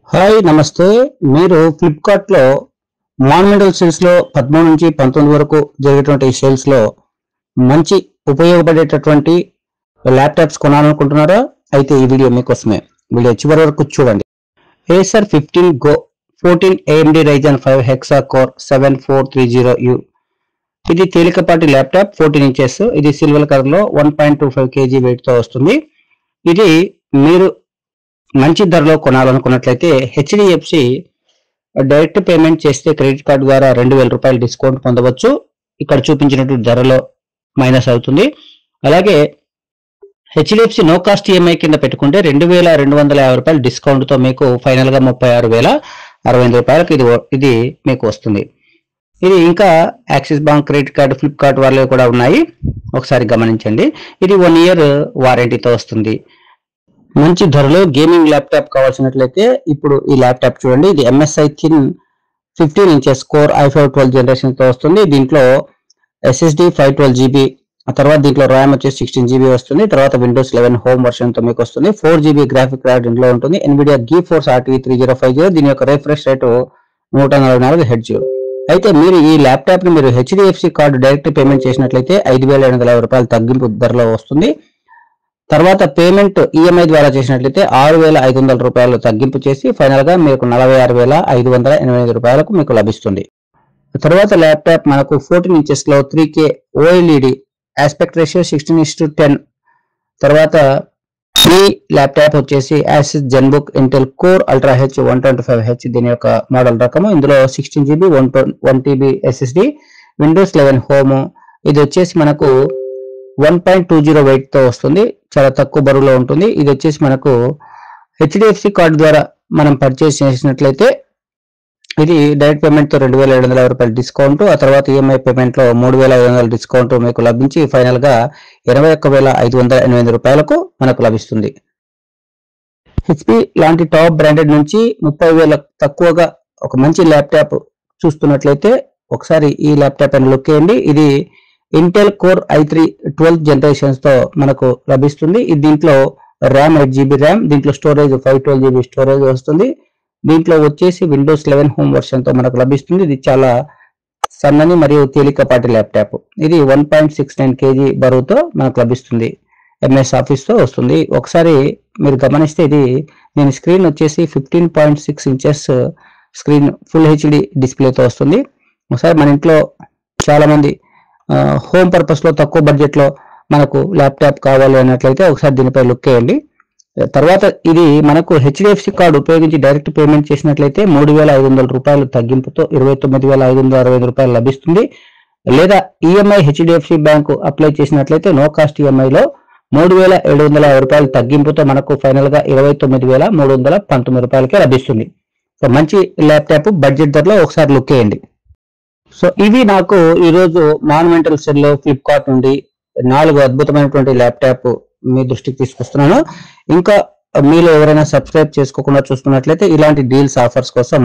Hi నమస్తే. మీరు Flipkart లో మాన్యుమెంటల్ సేల్స్ లో 13 నుంచి 19 వరకు జరిగేటువంటి సేల్స్ లో మంచి ఉపయోగపడేటటువంటి ల్యాప్టాప్స్ కొనాలనుకుంటున్నారా? అయితే ఈ వీడియో మీకోసమే. వీడియో చివరి వరకు చూడండి. Acer 15 go 14 AMD Ryzen 5 hexa core 7430U. ఇది తేలికపాటి ల్యాప్టాప్ 14 ఇంచెస్. ఇది సిల్వర్ కలర్ లో 1.25 kg వెయిట్ తో వస్తుంది. ఇది మీరు మంచి ధరలో కొనాలనుకున్నట్లయితే హెచ్డిఎఫ్సి డైరెక్ట్ పేమెంట్ చేస్తే క్రెడిట్ కార్డు ద్వారా 2000 రూపాయలు డిస్కౌంట్ పొందవచ్చు. ఇక్కడ చూపించినట్టు ధరలో మైనస్ అవుతుంది. అలాగే హెచ్డిఎఫ్సి నో కాస్ట్ ఈఎంఐ కింద పెట్టుకుంటే 2250 రూపాయలు డిస్కౌంట్ తో మీకు ఫైనల్ గా 36,065 రూపాయలకు ఇది మీకు వస్తుంది. ఇది ఇంకా axis bank credit card, Flipkart వాళ్ళే కూడా ఉన్నాయి. ఒకసారి గమనించండి. ఇది 1 year వారంటీతో వస్తుంది. మంచి ధరలో గేమింగ్ ల్యాప్టాప్ కావాల్సినట్లయితే ఇప్పుడు ఈ ల్యాప్టాప్ చూడండి. ఇది MSI thin 15 inches core i5 12 generation తో వస్తుంది. దీంట్లో SSD 512GB, ఆ తర్వాత దీంట్లో ర్యామ్ వచ్చేసి 16GB వస్తుంది. తర్వాత Windows 11 హోమ్ వర్షన్ తో మీకు వస్తుంది. 4GB గ్రాఫిక్ కార్డ్ ఇందులో ఉంటుంది. NVIDIA GeForce RTX 3050. దీని యొక్క రిఫ్రెష్ రేటు 144 Hz. అయితే మీరు ఈ ల్యాప్టాప్ ని మీరు హెచ్డిఎఫ్సి కార్డు డైరెక్ట్ పేమెంట్ చేసినట్లయితే 5,750 రూపాయలు తగ్గింపు ధరలో వస్తుంది. తర్వాత పేమెంట్ ఈఎంఐ ద్వారా చేసినట్లయితే 6,500 రూపాయలు తగ్గింపు చేసి ఫైనల్ గా మీకు 46,585 రూపాయలకు మీకు లభిస్తుంది. తర్వాత ల్యాప్టాప్ మనకు 14 ఇంచెస్ లో 3K OLED ఆస్పెక్ట్ రేషియో 16:10. తర్వాత ఈ ల్యాప్టాప్ వచ్చేసి Asus Zenbook Intel Core Ultra H 125H దీని యొక్క మోడల్ రకము. ఇందులో 16GB 1TB SSD, Windows 11 home. ఇది వచ్చేసి మనకు 1.20 వెయిట్ తో వస్తుంది. చాలా తక్కువ బరువులో ఉంటుంది. ఇది వచ్చేసి మనకు హెచ్డిఎఫ్సి కార్డు ద్వారా మనం పర్చేస్ చేసినట్లయితే ఇది డైరెక్ట్ పేమెంట్ తో 2,750 రూపాయలు డిస్కౌంట్, ఆ తర్వాత ఈఎంఐ పేమెంట్ లో 3,500 డిస్కౌంట్ మీకు లభించి ఫైనల్ గా 21,585 రూపాయలకు మనకు లభిస్తుంది. హెచ్పి లాంటి టాప్ బ్రాండెడ్ నుంచి 30,000 తక్కువగా ఒక మంచి ల్యాప్టాప్ చూస్తున్నట్లయితే ఒకసారి ఈ ల్యాప్టాప్ అని లుక్ చేయండి. ఇది ఇంటెల్ కోర్ i3 12 జనరేషన్స్ తో మనకు లభిస్తుంది. దీంట్లో ర్యామ్ 8GB ర్యామ్, దీంట్లో స్టోరేజ్ 512GB స్టోరేజ్ వస్తుంది. దీంట్లో వచ్చేసి Windows 11 హోమ్ వర్షన్ తో మనకు లభిస్తుంది. ఇది చాలా సన్నని మరియు తేలికపాటి ల్యాప్టాప్. ఇది 1.69 kg బరువుతో మనకు లభిస్తుంది. MS ఆఫీస్ తో వస్తుంది. ఒకసారి మీరు గమనిస్తే దీని స్క్రీన్ వచ్చేసి 15.6 ఇంచెస్ స్క్రీన్ ఫుల్ హెచ్డి డిస్ప్లేతో వస్తుంది. ఒకసారి మన ఇంట్లో చాలా మంది హోమ్ పర్పస్ లో తక్కువ బడ్జెట్ లో మనకు ల్యాప్టాప్ కావాలి అన్నట్లయితే ఒకసారి దీనిపై లుక్ చేయండి. తర్వాత ఇది మనకు హెచ్డిఎఫ్సి కార్డు ఉపయోగించి డైరెక్ట్ పేమెంట్ చేసినట్లయితే 3,500 రూపాయలు తగ్గింపుతో 29,565 రూపాయలు లభిస్తుంది. లేదా ఈఎంఐ హెచ్డిఎఫ్సి బ్యాంకు అప్లై చేసినట్లయితే నో కాస్ట్ ఈఎంఐలో 3,750 రూపాయలు తగ్గింపుతో మనకు ఫైనల్ గా 29,319 రూపాయలకే లభిస్తుంది. సో మంచి ల్యాప్టాప్ బడ్జెట్ ధరలో ఒకసారి లుక్ చేయండి. సో ఇవి నాకు ఈరోజు మాన్యుమెంటల్ సెల్ లో ఫ్లిప్కార్ట్ నుండి 4 అద్భుతమైనటువంటి ల్యాప్టాప్ మీ దృష్టికి తీసుకొస్తున్నాను. ఇంకా మీలో ఎవరైనా సబ్స్క్రైబ్ చేసుకోకుండా చూస్తున్నట్లయితే ఇలాంటి డీల్స్ ఆఫర్స్ కోసం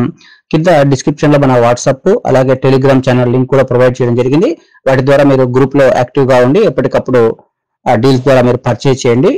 కింద డిస్క్రిప్షన్ లో మన వాట్సాప్ అలాగే టెలిగ్రామ్ ఛానల్ లింక్ కూడా ప్రొవైడ్ చేయడం జరిగింది. వాటి ద్వారా మీరు గ్రూప్ లో యాక్టివ్ గా ఉండి ఎప్పటికప్పుడు ఆ డీల్స్ ద్వారా మీరు పర్చేజ్ చేయండి.